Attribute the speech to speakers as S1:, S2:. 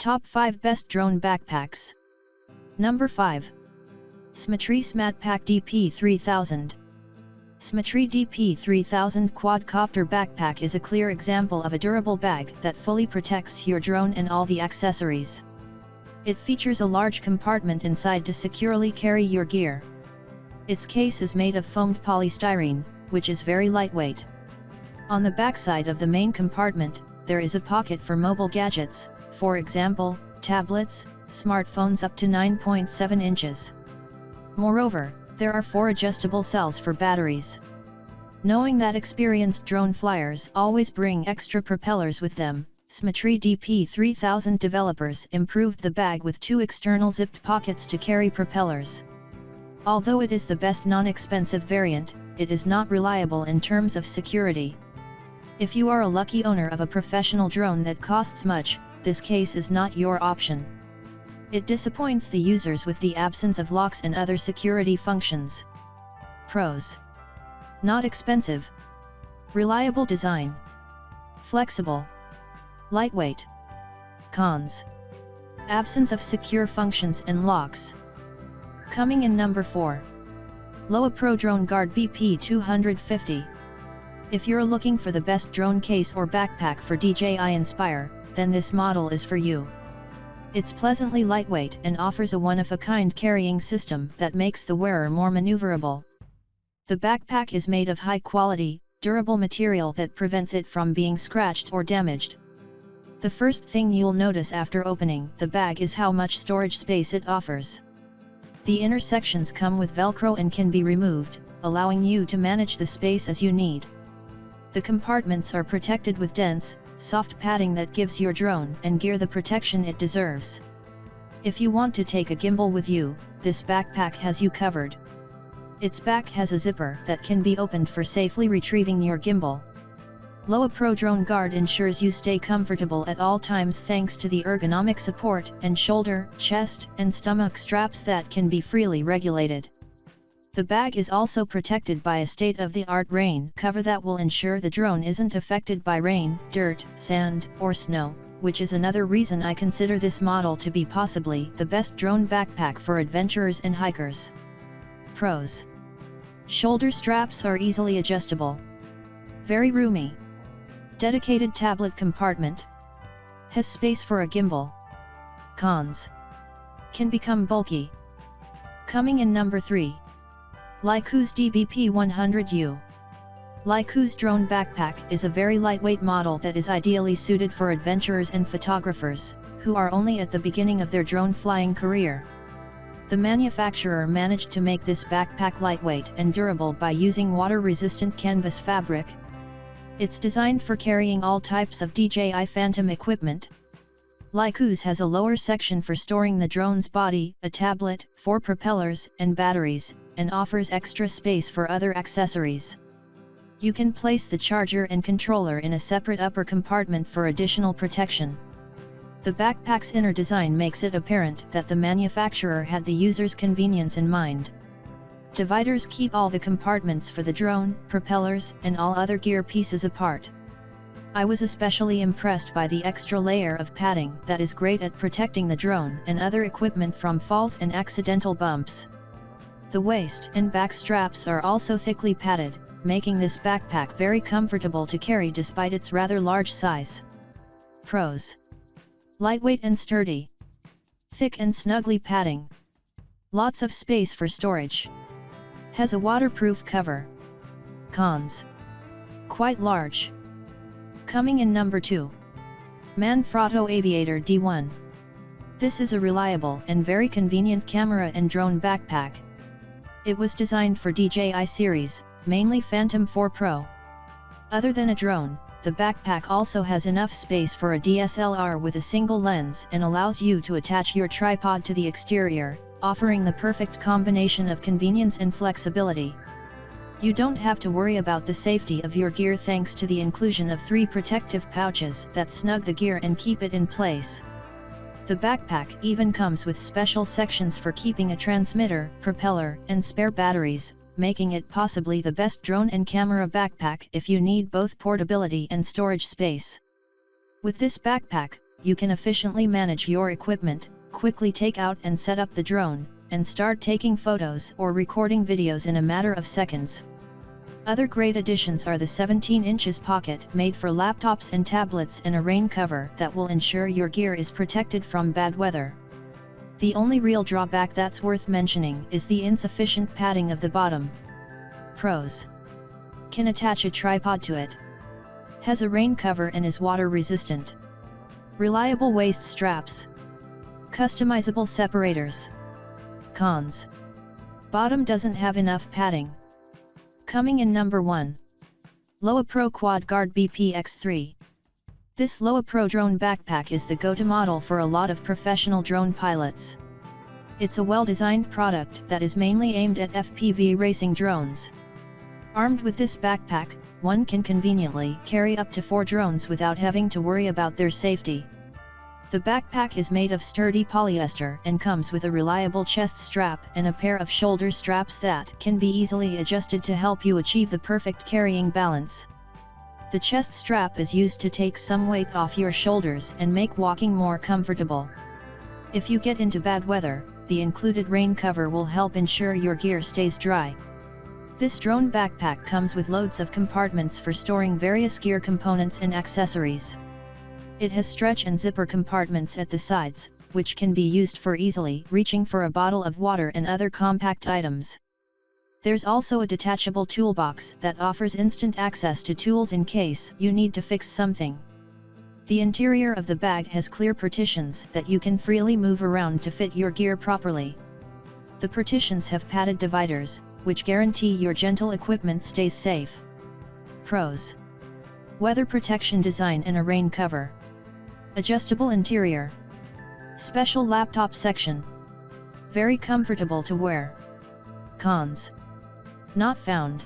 S1: Top 5 Best Drone Backpacks. Number 5. Smatree SmaPac DP-3000. Smatree DP-3000 Quadcopter Backpack is a clear example of a durable bag that fully protects your drone and all the accessories. It features a large compartment inside to securely carry your gear. Its case is made of foamed polystyrene, which is very lightweight. On the backside of the main compartment, there is a pocket for mobile gadgets, for example, tablets, smartphones up to 9.7 inches. Moreover, there are 4 adjustable cells for batteries. Knowing that experienced drone flyers always bring extra propellers with them, Smatree DP-3000 developers improved the bag with 2 external zipped pockets to carry propellers. Although it is the best non-expensive variant, it is not reliable in terms of security. If you are a lucky owner of a professional drone that costs much, this case is not your option. It disappoints the users with the absence of locks and other security functions. Pros: not expensive, reliable design, flexible, lightweight. Cons: absence of secure functions and locks. Coming in number 4. Lowepro DroneGuard BP-100. If you're looking for the best drone case or backpack for DJI Inspire, then this model is for you. It's pleasantly lightweight and offers a one-of-a-kind carrying system that makes the wearer more maneuverable. The backpack is made of high-quality, durable material that prevents it from being scratched or damaged. The first thing you'll notice after opening the bag is how much storage space it offers. The inner sections come with Velcro and can be removed, allowing you to manage the space as you need. The compartments are protected with dense, soft padding that gives your drone and gear the protection it deserves. If you want to take a gimbal with you, this backpack has you covered. Its back has a zipper that can be opened for safely retrieving your gimbal. Lowepro DroneGuard ensures you stay comfortable at all times thanks to the ergonomic support and shoulder, chest, and stomach straps that can be freely regulated. The bag is also protected by a state-of-the-art rain cover that will ensure the drone isn't affected by rain, dirt, sand, or snow, which is another reason I consider this model to be possibly the best drone backpack for adventurers and hikers. Pros: shoulder straps are easily adjustable. Very roomy. Dedicated tablet compartment. Has space for a gimbal. Cons: can become bulky. Coming in number 3. LYCOS DBP-100U. LYCOS drone backpack is a very lightweight model that is ideally suited for adventurers and photographers, who are only at the beginning of their drone flying career. The manufacturer managed to make this backpack lightweight and durable by using water-resistant canvas fabric. It's designed for carrying all types of DJI Phantom equipment. LYCOS has a lower section for storing the drone's body, a tablet, 4 propellers, and batteries, and offers extra space for other accessories. You can place the charger and controller in a separate upper compartment for additional protection. The backpack's inner design makes it apparent that the manufacturer had the user's convenience in mind. Dividers keep all the compartments for the drone, propellers, and all other gear pieces apart. I was especially impressed by the extra layer of padding that is great at protecting the drone and other equipment from falls and accidental bumps. The waist and back straps are also thickly padded, making this backpack very comfortable to carry despite its rather large size. Pros: lightweight and sturdy. Thick and snugly padding. Lots of space for storage. Has a waterproof cover. Cons: quite large. Coming in number 2. Manfrotto Aviator D1. This is a reliable and very convenient camera and drone backpack. It was designed for DJI series, mainly Phantom 4 Pro. Other than a drone, the backpack also has enough space for a DSLR with a single lens and allows you to attach your tripod to the exterior, offering the perfect combination of convenience and flexibility. You don't have to worry about the safety of your gear thanks to the inclusion of 3 protective pouches that snug the gear and keep it in place. The backpack even comes with special sections for keeping a transmitter, propeller, and spare batteries, making it possibly the best drone and camera backpack if you need both portability and storage space. With this backpack, you can efficiently manage your equipment, quickly take out and set up the drone, and start taking photos or recording videos in a matter of seconds. Other great additions are the 17 inches pocket made for laptops and tablets and a rain cover that will ensure your gear is protected from bad weather. The only real drawback that's worth mentioning is the insufficient padding of the bottom. Pros: can attach a tripod to it. Has a rain cover and is water resistant. Reliable waist straps. Customizable separators. Cons: bottom doesn't have enough padding. Coming in number 1. Lowepro DroneGuard BP X3. This Lowepro drone backpack is the go-to model for a lot of professional drone pilots. It's a well-designed product that is mainly aimed at FPV racing drones. Armed with this backpack, one can conveniently carry up to 4 drones without having to worry about their safety. The backpack is made of sturdy polyester and comes with a reliable chest strap and a pair of shoulder straps that can be easily adjusted to help you achieve the perfect carrying balance. The chest strap is used to take some weight off your shoulders and make walking more comfortable. If you get into bad weather, the included rain cover will help ensure your gear stays dry. This drone backpack comes with loads of compartments for storing various gear components and accessories. It has stretch and zipper compartments at the sides, which can be used for easily reaching for a bottle of water and other compact items. There's also a detachable toolbox that offers instant access to tools in case you need to fix something. The interior of the bag has clear partitions that you can freely move around to fit your gear properly. The partitions have padded dividers, which guarantee your gentle equipment stays safe. Pros: weather protection design and a rain cover. Adjustable interior. Special laptop section. Very comfortable to wear. Cons: not found.